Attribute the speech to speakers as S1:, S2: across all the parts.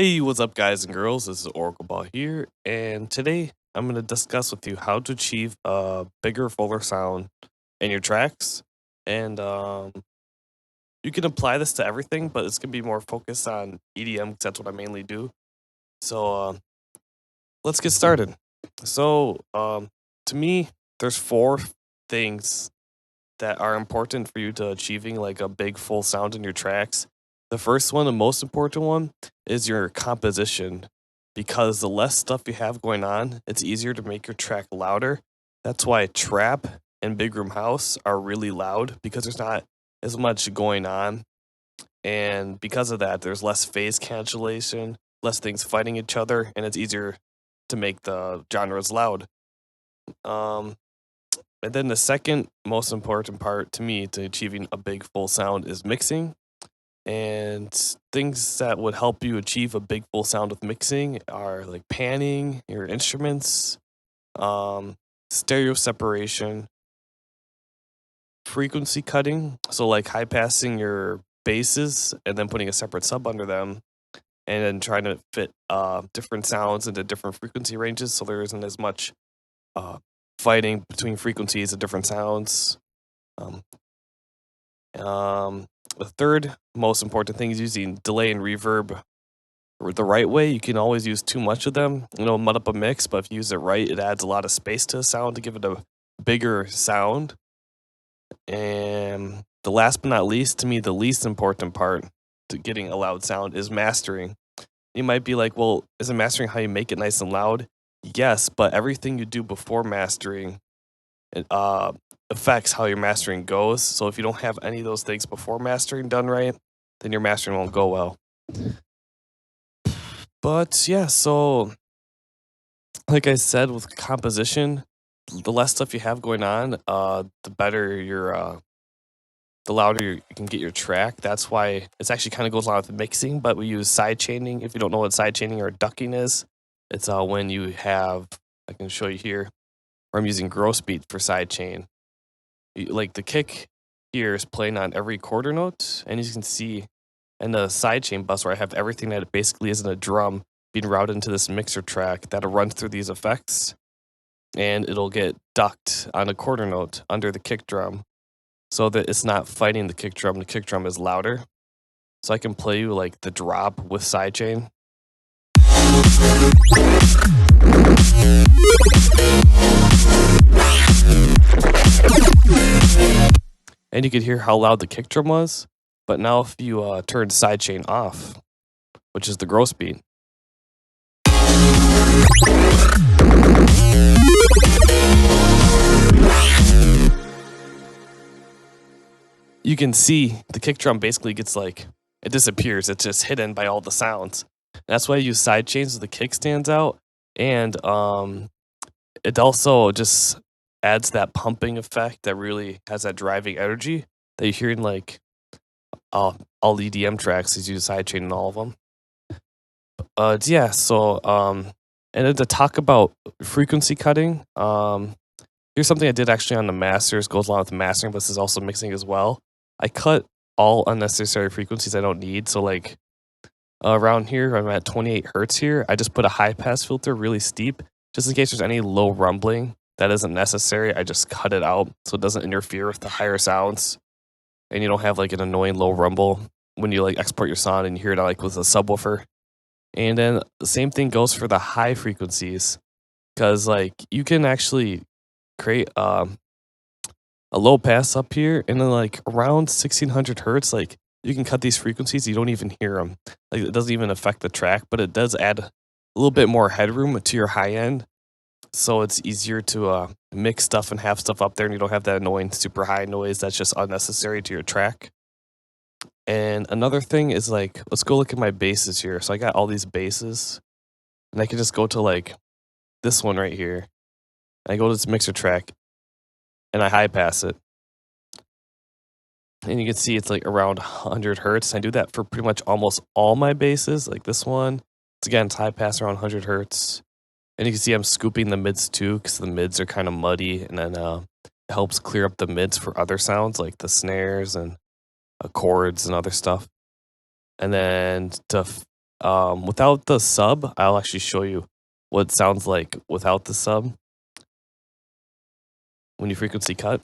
S1: Hey, what's up, guys and girls? This is Oracle Ball here, and today I'm going to discuss with you how to achieve a bigger, fuller sound in your tracks. And you can apply this to everything, but it's going to be more focused on EDM because that's what I mainly do. So let's get started. To me, there's four things that are important for you to achieving like a big, full sound in your tracks. The first one, the most important one, is your composition. Because the less stuff you have going on, it's easier to make your track louder. That's why trap and big room house are really loud because there's not as much going on. And because of that, there's less phase cancellation, less things fighting each other, and it's easier to make the genres loud. Um, and then the second most important part to me to achieving a big full sound is mixing. And things that would help you achieve a big full sound with mixing are like panning your instruments, stereo separation, frequency cutting. So like high passing your basses and then putting a separate sub under them, and then trying to fit different sounds into different frequency ranges so there isn't as much fighting between frequencies of different sounds. Um, the third most important thing is using delay and reverb the right way. You can always use too much of them, mud up a mix, but if you use it right, it adds a lot of space to a sound to give it a bigger sound. And the last but not least, to me, the least important part to getting a loud sound is mastering. You might be like, well, isn't mastering how you make it nice and loud? Yes, but everything you do before mastering it affects how your mastering goes. So if you don't have any of those things before mastering done right, then your mastering won't go well. But yeah, so like I said, with composition, the less stuff you have going on, the better the louder you can get your track. That's why it's actually kind of goes along with mixing, but we use sidechaining. If you don't know what sidechaining or ducking is, it's when you have, I can show you here, where I'm using gross beat for sidechain. Like the kick here is playing on every quarter note, and as you can see in the sidechain bus where I have everything that basically isn't a drum being routed into this mixer track that'll run through these effects, and it'll get ducked on a quarter note under the kick drum so that it's not fighting the kick drum. The kick drum is louder. So I can play you like the drop with sidechain. And you could hear how loud the kick drum was. But now if you turn sidechain off, which is the gross beat, you can see the kick drum basically gets like, it disappears. It's just hidden by all the sounds. And that's why I use sidechains so the kick stands out. And it also just adds that pumping effect that really has that driving energy that you hear in like all EDM tracks. Is use sidechain in all of them. And then to talk about frequency cutting, here's something I did actually on the masters, goes along with mastering, but this is also mixing as well. I cut all unnecessary frequencies I don't need. So like around here, I'm at 28 hertz here. I just put a high pass filter really steep, just in case there's any low rumbling that isn't necessary. I just cut it out so it doesn't interfere with the higher sounds, and you don't have like an annoying low rumble when you like export your sound and you hear it like with a subwoofer. And then the same thing goes for the high frequencies, because like you can actually create a low pass up here, and then like around 1600 hertz, like you can cut these frequencies, you don't even hear them. Like it doesn't even affect the track, but it does add a little bit more headroom to your high end. So it's easier to mix stuff and have stuff up there, and you don't have that annoying super high noise that's just unnecessary to your track. And another thing is like, let's go look at my basses here. So I got all these basses, and I can just go to like this one right here. I go to this mixer track, and I high pass it. And you can see it's like around 100 hertz. I do that for pretty much almost all my basses. Like this one, it's again, it's high pass around 100 hertz. And you can see I'm scooping the mids too, because the mids are kind of muddy. And then it helps clear up the mids for other sounds like the snares and chords and other stuff. And then to Without the sub, I'll actually show you what it sounds like without the sub when you frequency cut.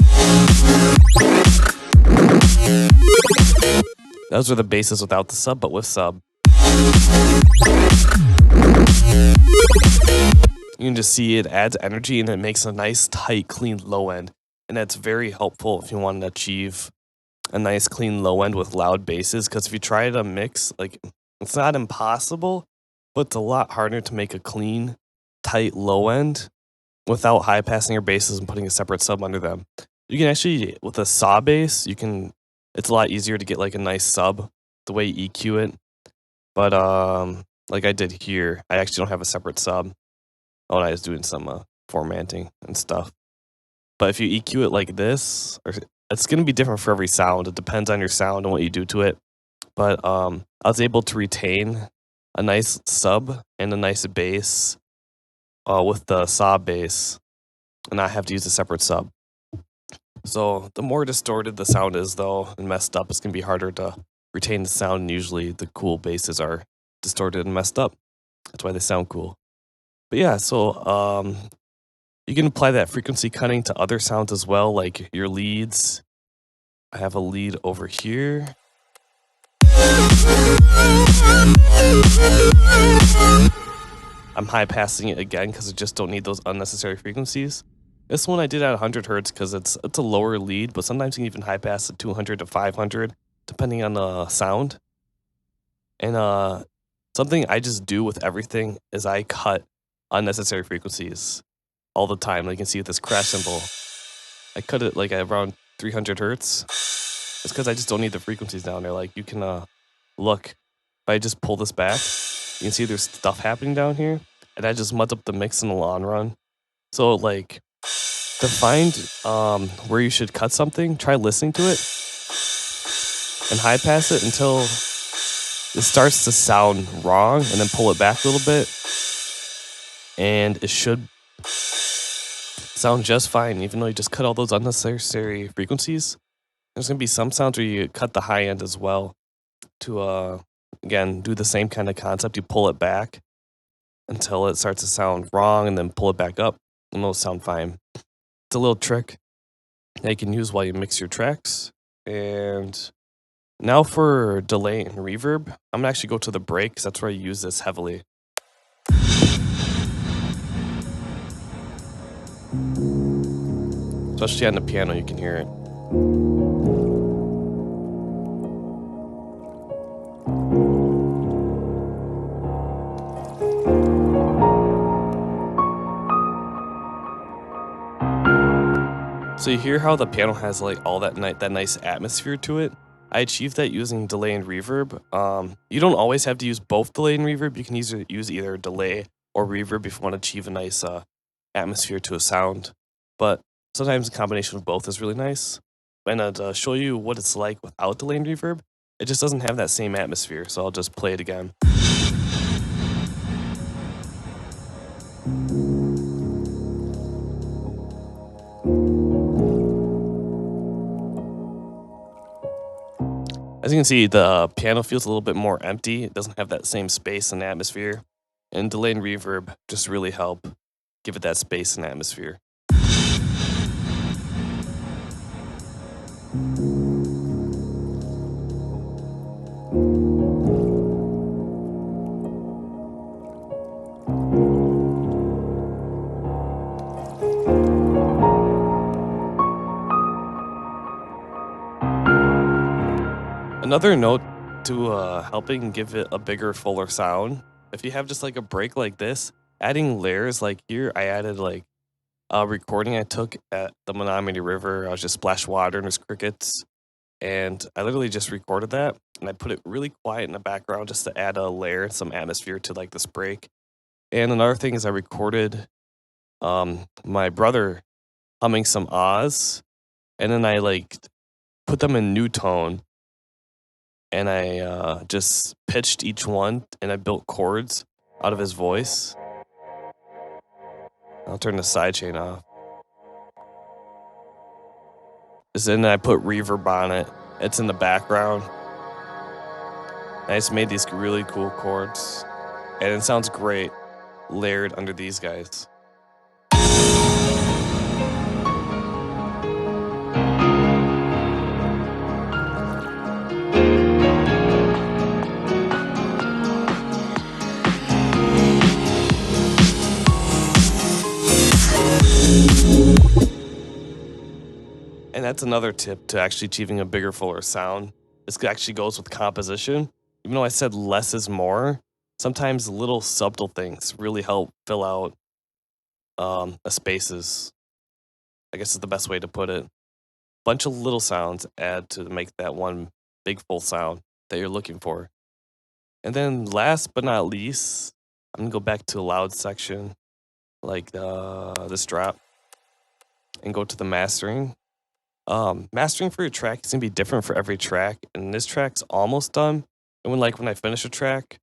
S1: Those are the basses without the sub, but with sub, you can just see it adds energy and it makes a nice, tight, clean low end. And that's very helpful if you want to achieve a nice, clean low end with loud basses. Because if you try to mix, like, it's not impossible, but it's a lot harder to make a clean, tight low end without high passing your basses and putting a separate sub under them. You can actually, with a saw bass, it's a lot easier to get like a nice sub the way you EQ it. But like I did here, I actually don't have a separate sub. Oh, I was doing some formatting and stuff. But if you EQ it like this, it's going to be different for every sound. It depends on your sound and what you do to it. But I was able to retain a nice sub and a nice bass with the saw bass and not have to use a separate sub. So the more distorted the sound is, though, and messed up, it's going to be harder to retain the sound. And usually the cool basses are distorted and messed up. That's why they sound cool. But yeah, so you can apply that frequency cutting to other sounds as well, like your leads. I have a lead over here. I'm high passing it again because I just don't need those unnecessary frequencies. This one I did at 100 hertz because it's a lower lead, but sometimes you can even high pass at 200 to 500 depending on the sound. And something I just do with everything is I cut unnecessary frequencies all the time. Like you can see with this crash cymbal, I cut it like at around 300 hertz. It's because I just don't need the frequencies down there. Like you can look, if I just pull this back, you can see there's stuff happening down here, and that just muds up the mix in the long run. So like, to find where you should cut something, try listening to it and high pass it until it starts to sound wrong, and then pull it back a little bit, and it should sound just fine, even though you just cut all those unnecessary frequencies. There's going to be some sounds where you cut the high end as well to, again, do the same kind of concept. You pull it back until it starts to sound wrong, and then pull it back up, and it'll sound fine. It's a little trick that you can use while you mix your tracks. And now for delay and reverb, I'm going to actually go to the break because that's where I use this heavily. Especially on the piano, you can hear it. So you hear how the piano has like all that nice atmosphere to it. I achieved that using delay and reverb. You don't always have to use both delay and reverb. You can use either delay or reverb if you want to achieve a nice atmosphere to a sound. But sometimes a combination of both is really nice. And to show you what it's like without delay and reverb, it just doesn't have that same atmosphere. So I'll just play it again. As you can see, the piano feels a little bit more empty. It doesn't have that same space and atmosphere. And delay and reverb just really help give it that space and atmosphere. Another note to helping give it a bigger, fuller sound, if you have just like a break like this, adding layers like here, I added like a recording I took at the Menominee River. I was just splash water and there's crickets. And I literally just recorded that and I put it really quiet in the background just to add a layer and some atmosphere to like this break. And another thing is I recorded my brother humming some ahs, and then I like put them in new tone. And I just pitched each one, and I built chords out of his voice. I'll turn the sidechain off. Then I put reverb on it. It's in the background. I just made these really cool chords, and it sounds great layered under these guys. And that's another tip to actually achieving a bigger, fuller sound. This actually goes with composition. Even though I said less is more, sometimes little subtle things really help fill out the spaces. I guess is the best way to put it. Bunch of little sounds add to make that one big full sound that you're looking for. And then last but not least, I'm gonna go back to the loud section, like this drop, and go to the mastering. Mastering for your track is gonna be different for every track, and this track's almost done. And when I finish a track,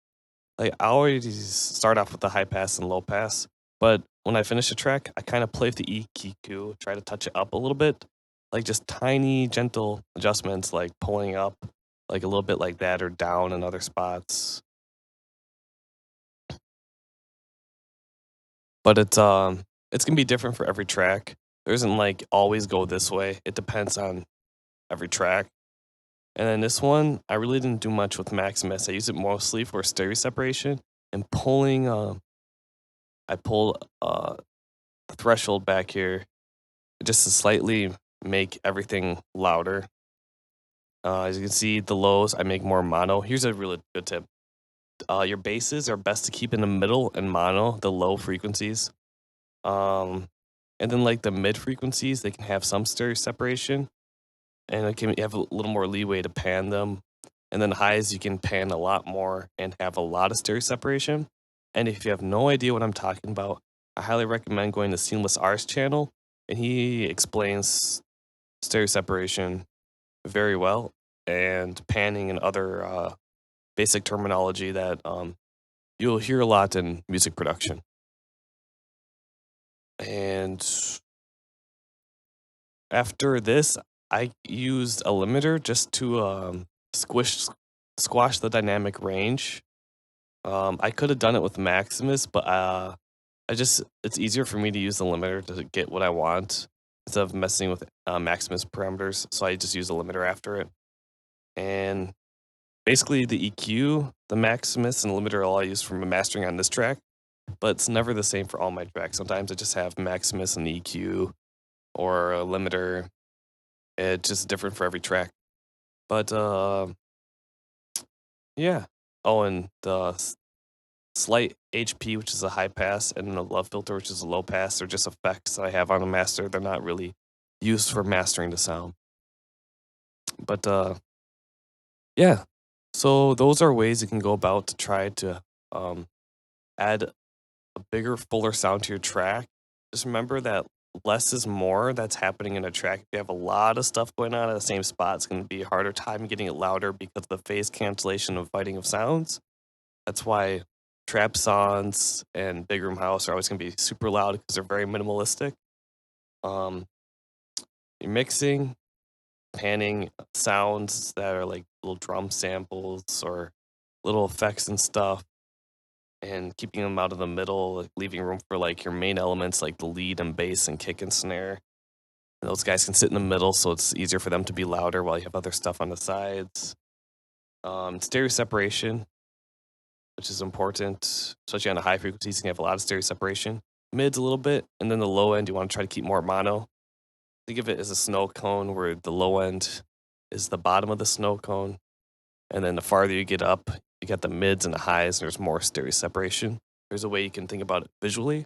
S1: like I always start off with the high pass and low pass, but when I finish a track, I kind of play with the EQ, try to touch it up a little bit, like just tiny, gentle adjustments, like pulling up, like a little bit like that, or down in other spots. But it's gonna be different for every track. There isn't like always go this way. It depends on every track. And then this one, I really didn't do much with Maximus. I use it mostly for stereo separation and pulling. I pulled the threshold back here just to slightly make everything louder. As you can see, the lows I make more mono. Here's a really good tip. Your basses are best to keep in the middle and mono, the low frequencies. And then like the mid frequencies, they can have some stereo separation, and it can have a little more leeway to pan them. And then highs, you can pan a lot more and have a lot of stereo separation. And if you have no idea what I'm talking about, I highly recommend going to Seamless R's channel, and he explains stereo separation very well and panning and other basic terminology that you'll hear a lot in music production. And after this, I used a limiter just to squash the dynamic range. I could have done it with Maximus, but it's easier for me to use the limiter to get what I want instead of messing with Maximus parameters. So I just use the limiter after it. And basically, the EQ, the Maximus, and the limiter are all I use for mastering on this track, but it's never the same for all my tracks. Sometimes I just have Maximus and the EQ or a limiter. It's just different for every track. But yeah. Oh, and the slight HP, which is a high pass, and then the love filter, which is a low pass, are just effects that I have on a master. They're not really used for mastering the sound. But yeah. So those are ways you can go about to try to add a bigger, fuller sound to your track. Just remember that less is more that's happening in a track. If you have a lot of stuff going on at the same spot, it's going to be a harder time getting it louder because of the phase cancellation of fighting of sounds. That's why trap songs and big room house are always going to be super loud because they're very minimalistic. You're mixing, panning sounds that are like little drum samples or little effects and stuff, and keeping them out of the middle, like leaving room for like your main elements like the lead and bass and kick and snare. And those guys can sit in the middle, so it's easier for them to be louder while you have other stuff on the sides. Stereo separation, which is important, especially on the high frequencies. You can have a lot of stereo separation. Mids a little bit, and then the low end, you want to try to keep more mono. Think of it as a snow cone where the low end is the bottom of the snow cone. And then the farther you get up, you got the mids and the highs, and there's more stereo separation. There's a way you can think about it visually.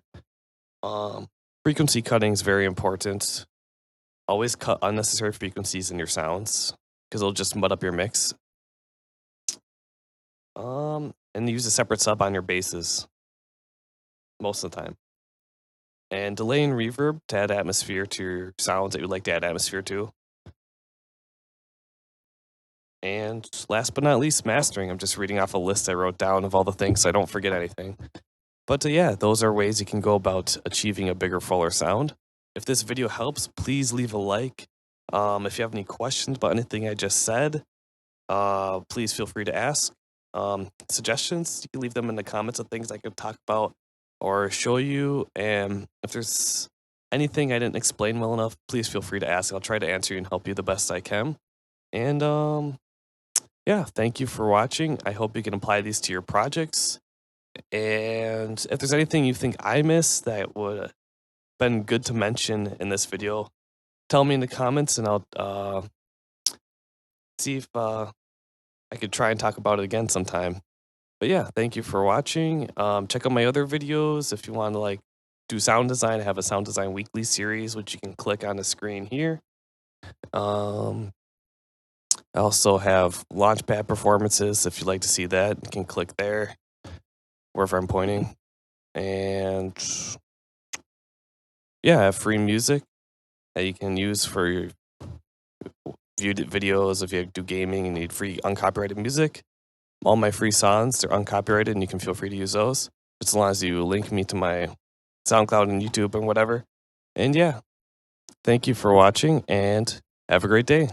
S1: Frequency cutting is very important. Always cut unnecessary frequencies in your sounds because it'll just mud up your mix. And use a separate sub on your basses most of the time. And delay and reverb to add atmosphere to your sounds that you'd like to add atmosphere to. And last but not least, mastering. I'm just reading off a list I wrote down of all the things so I don't forget anything. But yeah, those are ways you can go about achieving a bigger, fuller sound. If this video helps, please leave a like. If you have any questions about anything I just said, please feel free to ask. suggestions, you can leave them in the comments of things I could talk about or show you. And if there's anything I didn't explain well enough, please feel free to ask. I'll try to answer you and help you the best I can. And yeah, thank you for watching. I hope you can apply these to your projects. And if there's anything you think I missed that would have been good to mention in this video, tell me in the comments and I'll see if I could try and talk about it again sometime. But yeah, thank you for watching. Check out my other videos if you want to like do sound design. I have a sound design weekly series, which you can click on the screen here. I also have Launchpad performances. If you'd like to see that, you can click there, wherever I'm pointing. And yeah, I have free music that you can use for your viewed videos. If you do gaming and need free uncopyrighted music, all my free songs, they're uncopyrighted and you can feel free to use those, as long as you link me to my SoundCloud and YouTube and whatever. And yeah, thank you for watching and have a great day.